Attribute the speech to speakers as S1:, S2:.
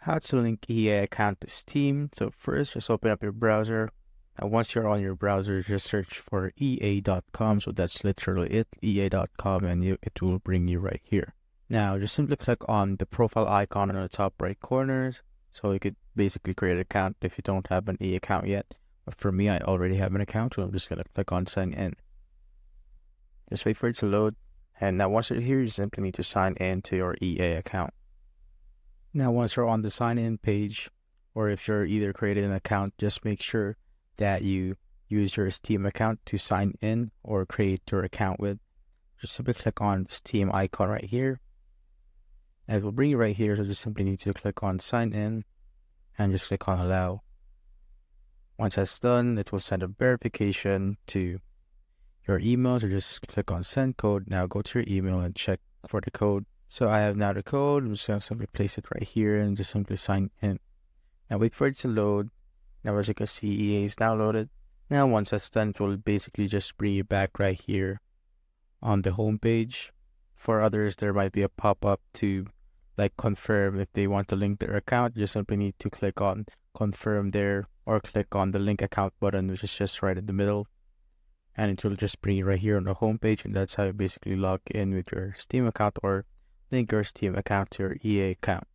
S1: How to link EA account to Steam. So first, just open up your browser. And once you're on your browser, just search for ea.com. So that's literally it, ea.com, and it will bring you right here. Now, just simply click on the profile icon in the top right corners. So you could basically create an account if you don't have an EA account yet. But for me, I already have an account, so I'm just going to click on sign in. Just wait for it to load. And now once you're here, you simply need to sign in to your EA account. Now, once you're on the sign in page, or if you're either created an account, just make sure that you use your Steam account to sign in or create your account with. Just simply click on the Steam icon right here. And it will bring you right here, so just simply need to click on sign in and just click on allow. Once that's done, it will send a verification to your email, so just click on send code. Now go to your email and check for the code. So I have now the code. I'm just going to simply place it right here and just simply sign in. Now wait for it to load. Now as you can see, EA is now loaded. Now once that's done, it will basically just bring you back right here on the home page. For others, there might be a pop-up to confirm if they want to link their account. You just simply need to click on confirm there or click on the link account button, which is just right in the middle. And it will just bring you right here on the home page, and that's how you basically log in with your Steam account or link your Steam account to your EA account.